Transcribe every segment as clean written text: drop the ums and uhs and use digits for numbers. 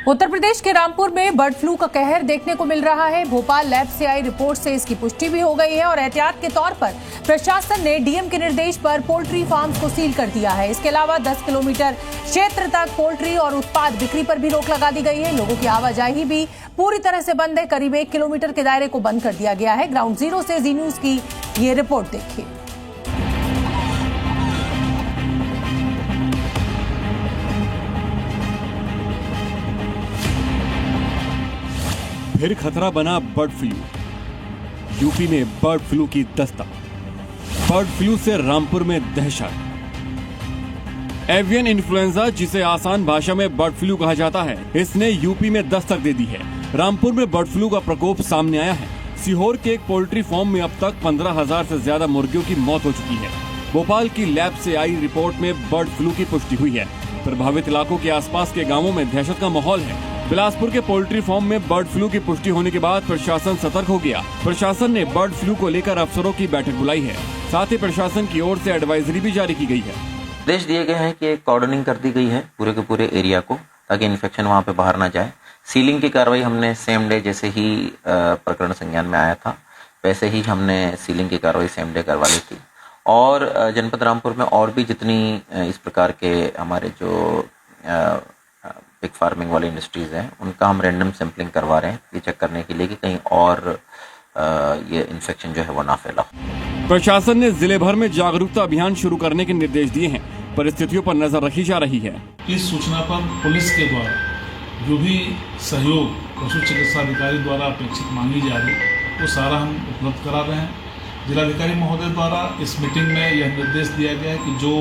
उत्तर प्रदेश के रामपुर में bird flu का कहर देखने को मिल रहा है। भोपाल लैब से आई रिपोर्ट से इसकी पुष्टि भी हो गई है और एहतियात के तौर पर प्रशासन ने डीएम के निर्देश पर पोल्ट्री फार्म्स को सील कर दिया है। इसके अलावा 10 किलोमीटर क्षेत्र तक पोल्ट्री और उत्पाद बिक्री पर भी रोक लगा दी गई है। लोगों की आवाजाही भी पूरी तरह से बंद है। करीब 1 किलोमीटर के दायरे को बंद कर दिया गया है। ग्राउंड जीरो से जी न्यूज की ये रिपोर्ट देखिए। फिर खतरा बना बर्ड फ्लू। यूपी में बर्ड फ्लू की दस्तक। बर्ड फ्लू से रामपुर में दहशत। एवियन इन्फ्लुएंजा, जिसे आसान भाषा में बर्ड फ्लू कहा जाता है, इसने यूपी में दस्तक दे दी है। रामपुर में बर्ड फ्लू का प्रकोप सामने आया है। सीहोर के एक पोल्ट्री फार्म में अब तक 15,000 से ज्यादा मुर्गियों की मौत हो चुकी है। भोपाल की लैब से आई रिपोर्ट में बर्ड फ्लू की पुष्टि हुई है। प्रभावित इलाकों के आसपास के गाँवों में दहशत का माहौल है। बिलासपुर के पोल्ट्री फार्म में बर्ड फ्लू की पुष्टि होने के बाद प्रशासन सतर्क हो गया। प्रशासन ने बर्ड फ्लू को लेकर अफसरों की बैठक बुलाई है। साथ ही प्रशासन की ओर से एडवाइजरी भी जारी की गई है। निर्देश दिए गए हैं कि कॉर्डनिंग कर दी गई है पूरे के पूरे एरिया को, ताकि इन्फेक्शन वहां पे बाहर ना जाए। सीलिंग की कार्रवाई हमने सेम डे, जैसे ही प्रकरण संज्ञान में आया था वैसे ही हमने सीलिंग की कार्रवाई सेम डे करवा ली थी। और जनपद रामपुर में और भी जितनी इस प्रकार के हमारे जो पिग फार्मिंग वाली इंडस्ट्रीज हैं, उनका हम रैंडम सैंपलिंग करवा रहे हैं, ये चेक करने के लिए कि कहीं और ये इन्फेक्शन जो है वो ना फैला। प्रशासन ने जिले भर में जागरूकता अभियान शुरू करने के निर्देश दिए हैं। परिस्थितियों पर नजर रखी जा रही है। इस सूचना पर पुलिस के द्वारा जो भी सहयोग पशु चिकित्सा अधिकारी द्वारा अपेक्षित मांगी जा रही वो सारा हम उपलब्ध करा रहे हैं। जिलाधिकारी महोदय द्वारा इस मीटिंग में यह निर्देश दिया गया है कि जो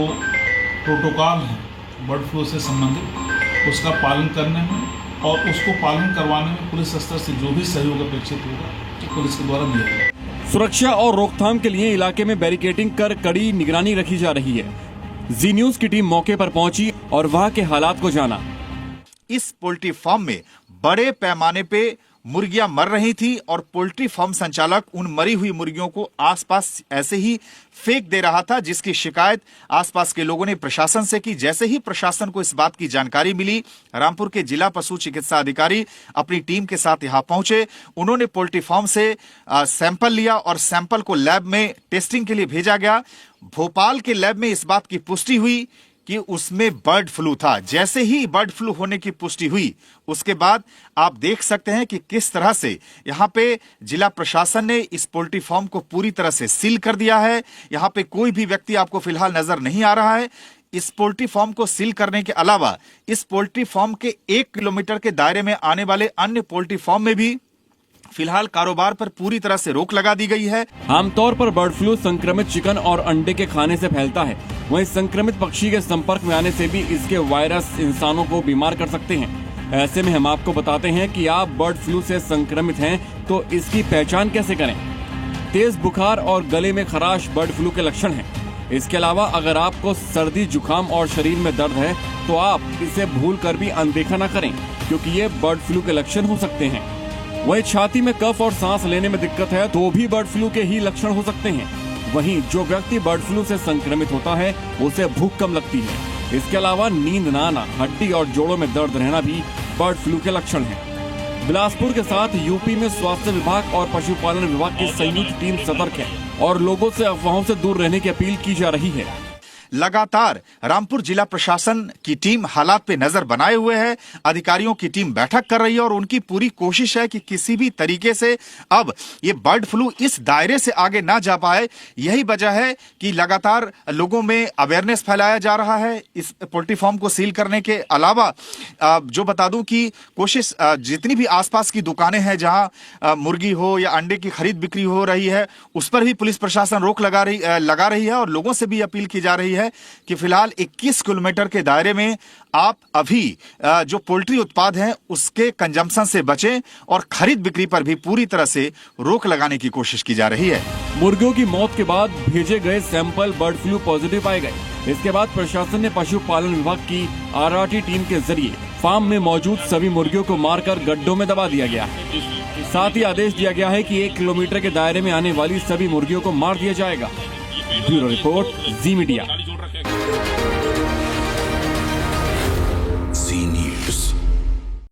प्रोटोकॉल है बर्ड फ्लू से संबंधित, उसका पालन करने में और उसको पालन करवाने में पुलिस स्तर से जो भी सहयोग अपेक्षित होगा कि पुलिस के द्वारा दिया जाएगा। सुरक्षा और रोकथाम के लिए इलाके में बैरिकेडिंग कर कड़ी निगरानी रखी जा रही है। जी न्यूज की टीम मौके पर पहुंची और वहां के हालात को जाना। इस पोल्ट्री फार्म में बड़े पैमाने पे मुर्गियां मर रही थी और पोल्ट्री फार्म संचालक उन मरी हुई मुर्गियों को आसपास ऐसे ही फेंक दे रहा था, जिसकी शिकायत आसपास के लोगों ने प्रशासन से की। जैसे ही प्रशासन को इस बात की जानकारी मिली, रामपुर के जिला पशु चिकित्सा अधिकारी अपनी टीम के साथ यहां पहुंचे। उन्होंने पोल्ट्री फार्म से सैंपल लिया और सैंपल को लैब में टेस्टिंग के लिए भेजा गया। भोपाल के लैब में इस बात की पुष्टि हुई कि उसमें बर्ड फ्लू था। जैसे ही बर्ड फ्लू होने की पुष्टि हुई, उसके बाद आप देख सकते हैं कि किस तरह से यहाँ पे जिला प्रशासन ने इस पोल्ट्री फार्म को पूरी तरह से सील कर दिया है। यहाँ पे कोई भी व्यक्ति आपको फिलहाल नजर नहीं आ रहा है। इस पोल्ट्री फार्म को सील करने के अलावा इस पोल्ट्री फार्म के 1 किलोमीटर के दायरे में आने वाले अन्य पोल्ट्री फार्म में भी फिलहाल कारोबार पर पूरी तरह से रोक लगा दी गई है। आमतौर पर बर्ड फ्लू संक्रमित चिकन और अंडे के खाने से फैलता है। वहीं संक्रमित पक्षी के संपर्क में आने से भी इसके वायरस इंसानों को बीमार कर सकते हैं। ऐसे में हम आपको बताते हैं कि आप बर्ड फ्लू से संक्रमित हैं तो इसकी पहचान कैसे करें। तेज बुखार और गले में खराश बर्ड फ्लू के लक्षण हैं। इसके अलावा अगर आपको सर्दी, जुकाम और शरीर में दर्द है तो आप इसे भूल कर भी अनदेखा न करें, क्योंकि ये बर्ड फ्लू के लक्षण हो सकते हैं। वहीं छाती में कफ और सांस लेने में दिक्कत है तो भी बर्ड फ्लू के ही लक्षण हो सकते हैं। वहीं जो व्यक्ति बर्ड फ्लू से संक्रमित होता है उसे भूख कम लगती है। इसके अलावा नींद न आना, हड्डी और जोड़ों में दर्द रहना भी बर्ड फ्लू के लक्षण हैं। बिलासपुर के साथ यूपी में स्वास्थ्य विभाग और पशुपालन विभाग की संयुक्त टीम सतर्क है और लोगों से अफवाहों से दूर रहने की अपील की जा रही है। लगातार रामपुर जिला प्रशासन की टीम हालात पे नजर बनाए हुए है। अधिकारियों की टीम बैठक कर रही है और उनकी पूरी कोशिश है कि किसी भी तरीके से अब ये बर्ड फ्लू इस दायरे से आगे ना जा पाए। यही वजह है कि लगातार लोगों में अवेयरनेस फैलाया जा रहा है। इस पोल्ट्री फार्म को सील करने के अलावा जो बता दूं कि कोशिश जितनी भी आसपास की दुकानें हैं जहां मुर्गी हो या अंडे की खरीद बिक्री हो रही है, उस पर भी पुलिस प्रशासन रोक लगा रही है और लोगों से भी अपील की जा रही है कि फिलहाल 21 किलोमीटर के दायरे में आप अभी जो पोल्ट्री उत्पाद हैं उसके कंजम्पशन से बचें और खरीद बिक्री पर भी पूरी तरह से रोक लगाने की कोशिश की जा रही है। मुर्गियों की मौत के बाद भेजे गए सैंपल बर्ड फ्लू पॉजिटिव पाए गए। इसके बाद प्रशासन ने पशुपालन विभाग की RRT टीम के जरिए फार्म में मौजूद सभी मुर्गियों को मारकर गड्ढों में दबा दिया गया। साथ ही आदेश दिया गया है कि 1 किलोमीटर के दायरे में आने वाली सभी मुर्गियों को मार दिया जाएगा। ब्यूरो रिपोर्ट, जी मीडिया।